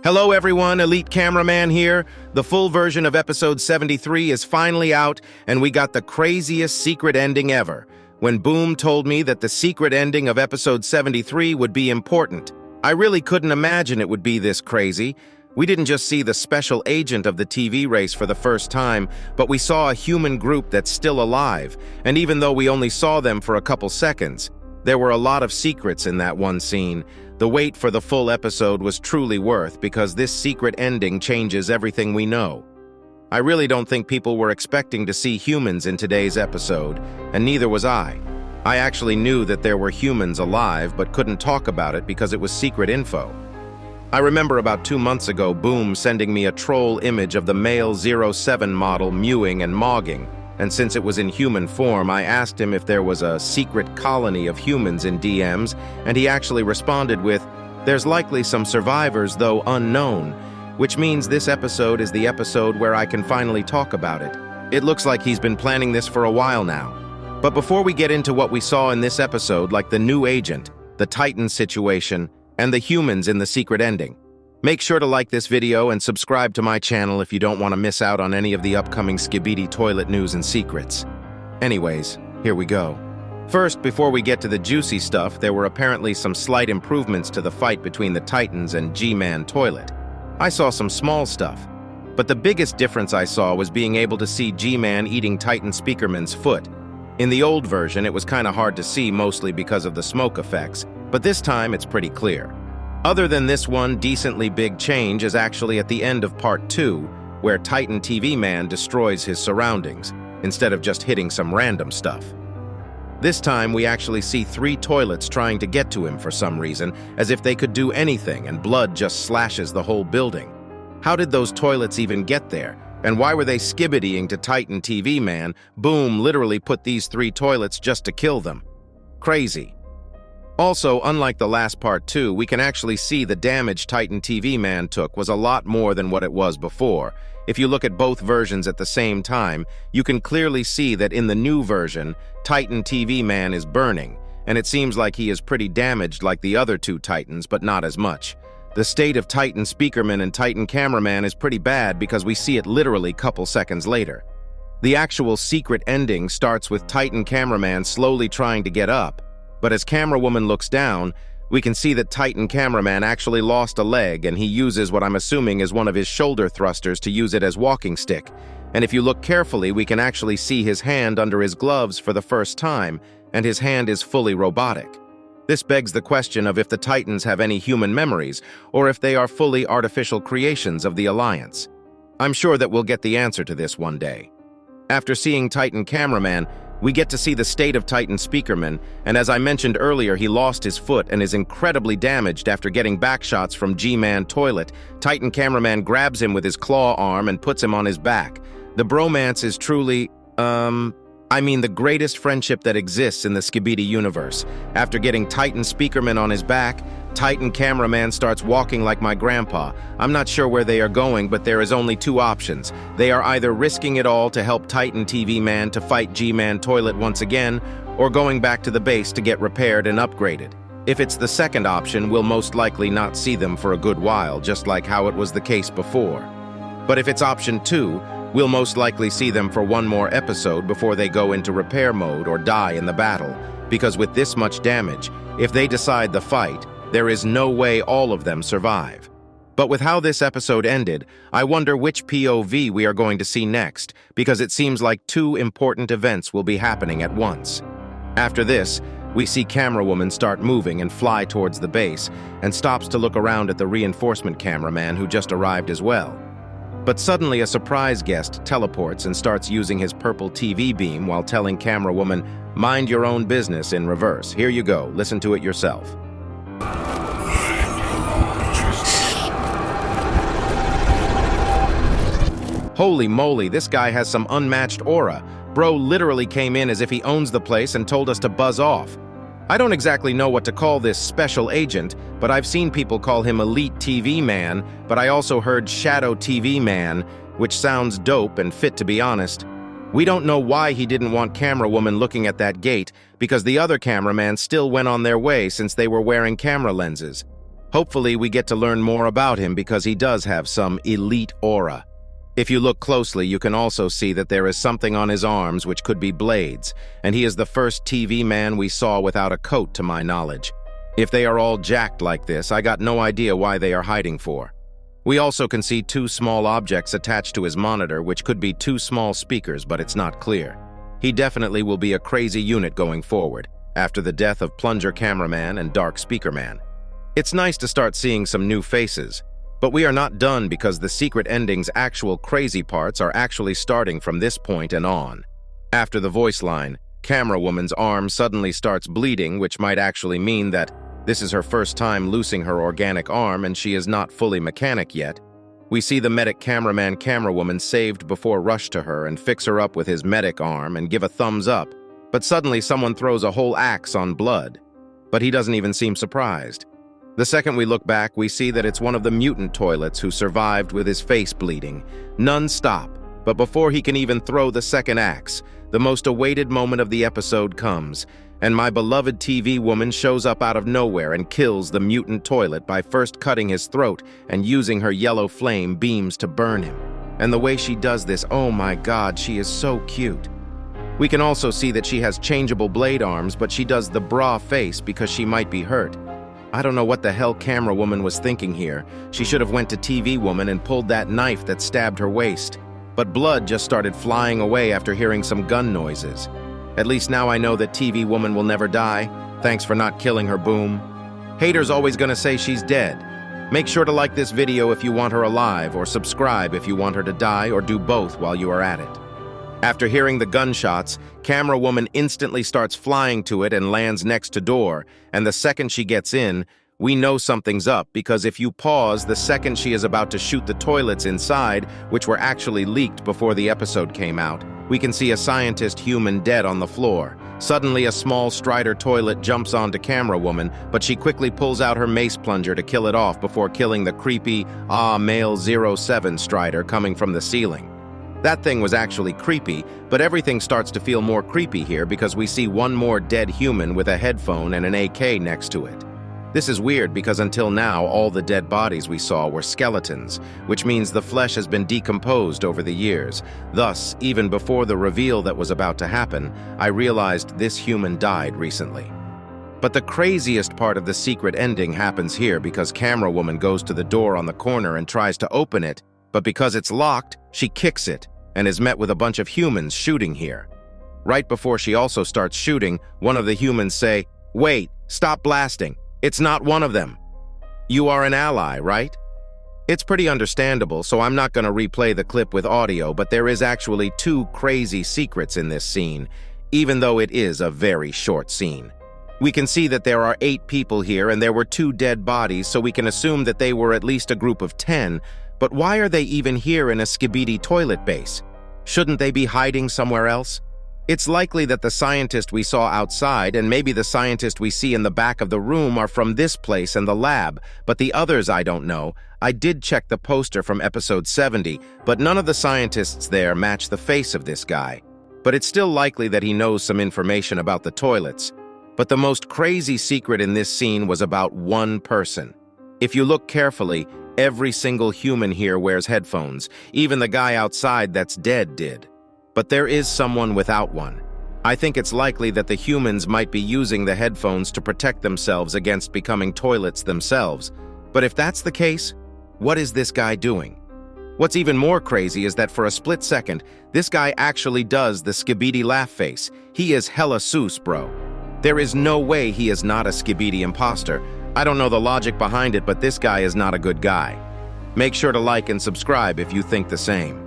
Hello everyone, Elite Cameraman here. The full version of episode 73 is finally out, and we got the craziest secret ending ever. When Boom told me that the secret ending of episode 73 would be important, I really couldn't imagine it would be this crazy. We didn't just see the special agent of the TV race for the first time, but we saw a human group that's still alive, and even though we only saw them for a couple seconds, there were a lot of secrets in that one scene. The wait for the full episode was truly worth because this secret ending changes everything we know. I really don't think people were expecting to see humans in today's episode, and neither was I. I actually knew that there were humans alive but couldn't talk about it because it was secret info. I remember about 2 months ago Boom sending me a troll image of the male 07 model mewing and mogging, and since it was in human form, I asked him if there was a secret colony of humans in DMs, and he actually responded with, "There's likely some survivors, though unknown," which means this episode is the episode where I can finally talk about it. It looks like he's been planning this for a while now. But before we get into what we saw in this episode, like the new agent, the Titan situation, and the humans in the secret ending, make sure to like this video and subscribe to my channel if you don't want to miss out on any of the upcoming SKIBIDI toilet news and secrets. Anyways, here we go. First, before we get to the juicy stuff, there were apparently some slight improvements to the fight between the Titans and G-Man Toilet. I saw some small stuff, but the biggest difference I saw was being able to see G-Man eating Titan Speakerman's foot. In the old version, it was kinda hard to see mostly because of the smoke effects, but this time it's pretty clear. Other than this one decently big change is actually at the end of part 2, where Titan TV Man destroys his surroundings, instead of just hitting some random stuff. This time we actually see 3 toilets trying to get to him for some reason, as if they could do anything, and blood just slashes the whole building. How did those toilets even get there? And why were they skibidying to Titan TV Man? Boom literally put these 3 toilets just to kill them. Crazy. Also, unlike the last part 2, we can actually see the damage Titan TV Man took was a lot more than what it was before. If you look at both versions at the same time, you can clearly see that in the new version, Titan TV Man is burning, and it seems like he is pretty damaged like the other 2 Titans, but not as much. The state of Titan Speakerman and Titan Cameraman is pretty bad because we see it literally couple seconds later. The actual secret ending starts with Titan Cameraman slowly trying to get up, but as Camerawoman looks down, we can see that Titan Cameraman actually lost a leg, and he uses what I'm assuming is one of his shoulder thrusters to use it as walking stick. And if you look carefully, we can actually see his hand under his gloves for the first time, and his hand is fully robotic. This begs the question of if the Titans have any human memories, or if they are fully artificial creations of the Alliance. I'm sure that we'll get the answer to this one day. After seeing Titan Cameraman, we get to see the state of Titan Speakerman, and as I mentioned earlier, he lost his foot and is incredibly damaged after getting backshots from G-Man Toilet. Titan Cameraman grabs him with his claw arm and puts him on his back. The bromance is truly, the greatest friendship that exists in the SKIBIDI universe. After getting Titan Speakerman on his back, Titan Cameraman starts walking like my grandpa. I'm not sure where they are going, but there is only 2 options. They are either risking it all to help Titan TV Man to fight G-Man Toilet once again, or going back to the base to get repaired and upgraded. If it's the second option, we'll most likely not see them for a good while, just like how it was the case before. But if it's option 2, we'll most likely see them for one more episode before they go into repair mode or die in the battle, because with this much damage, if they decide the fight, there is no way all of them survive. But with how this episode ended, I wonder which POV we are going to see next, because it seems like 2 important events will be happening at once. After this, we see Camerawoman start moving and fly towards the base, and stops to look around at the reinforcement cameraman who just arrived as well. But suddenly a surprise guest teleports and starts using his purple TV beam while telling Camerawoman, "Mind your own business," in reverse. Here you go, listen to it yourself. Holy moly, this guy has some unmatched aura. Bro literally came in as if he owns the place and told us to buzz off. I don't exactly know what to call this special agent, but I've seen people call him Elite TV Man, but I also heard Shadow TV Man, which sounds dope and fit to be honest. We don't know why he didn't want Camerawoman looking at that gate, because the other cameraman still went on their way since they were wearing camera lenses. Hopefully, we get to learn more about him because he does have some elite aura. If you look closely, you can also see that there is something on his arms which could be blades, and he is the first TV man we saw without a coat to my knowledge. If they are all jacked like this, I got no idea why they are hiding for. We also can see two small objects attached to his monitor, which could be two small speakers, but it's not clear. He definitely will be a crazy unit going forward, after the death of Plunger Cameraman and Dark Speaker Man. It's nice to start seeing some new faces, but we are not done because the secret ending's actual crazy parts are actually starting from this point and on. After the voice line, Camerawoman's arm suddenly starts bleeding, which might actually mean that this is her first time losing her organic arm and she is not fully mechanic yet. We see the medic cameraman Camerawoman saved before rush to her and fix her up with his medic arm and give a thumbs up, but suddenly someone throws a whole axe on blood. But he doesn't even seem surprised. The second we look back, we see that it's one of the mutant toilets who survived with his face bleeding, non-stop. But before he can even throw the second axe, the most awaited moment of the episode comes, and my beloved TV woman shows up out of nowhere and kills the mutant toilet by first cutting his throat and using her yellow flame beams to burn him. And the way she does this, oh my God, she is so cute. We can also see that she has changeable blade arms, but she does the bra face because she might be hurt. I don't know what the hell Camerawoman was thinking here. She should have went to TV Woman and pulled that knife that stabbed her waist. But blood just started flying away after hearing some gun noises. At least now I know that TV Woman will never die. Thanks for not killing her, Boom. Haters always gonna say she's dead. Make sure to like this video if you want her alive, or subscribe if you want her to die, or do both while you are at it. After hearing the gunshots, Camerawoman instantly starts flying to it and lands next to door, and the second she gets in, we know something's up because if you pause the second she is about to shoot the toilets inside, which were actually leaked before the episode came out, we can see a scientist human dead on the floor. Suddenly, a small Strider toilet jumps onto Camerawoman, but she quickly pulls out her mace plunger to kill it off before killing the creepy, male 07 Strider coming from the ceiling. That thing was actually creepy, but everything starts to feel more creepy here because we see one more dead human with a headphone and an AK next to it. This is weird because until now, all the dead bodies we saw were skeletons, which means the flesh has been decomposed over the years. Thus, even before the reveal that was about to happen, I realized this human died recently. But the craziest part of the secret ending happens here because Camerawoman goes to the door on the corner and tries to open it, but because it's locked, she kicks it and is met with a bunch of humans shooting here. Right before she also starts shooting, one of the humans say, "Wait, stop blasting. It's not one of them. You are an ally, right?" It's pretty understandable, so I'm not going to replay the clip with audio, but there is actually two crazy secrets in this scene, even though it is a very short scene. We can see that there are 8 people here and there were 2 dead bodies, so we can assume that they were at least a group of 10, but why are they even here in a SKIBIDI toilet base? Shouldn't they be hiding somewhere else? It's likely that the scientist we saw outside and maybe the scientist we see in the back of the room are from this place and the lab, but the others I don't know. I did check the poster from episode 70, but none of the scientists there match the face of this guy. But it's still likely that he knows some information about the toilets. But the most crazy secret in this scene was about one person. If you look carefully, every single human here wears headphones. Even the guy outside that's dead did. But there is someone without one. I think it's likely that the humans might be using the headphones to protect themselves against becoming toilets themselves. But if that's the case, what is this guy doing? What's even more crazy is that for a split second, this guy actually does the SKIBIDI laugh face. He is hella sus, bro. There is no way he is not a SKIBIDI imposter. I don't know the logic behind it, but this guy is not a good guy. Make sure to like and subscribe if you think the same.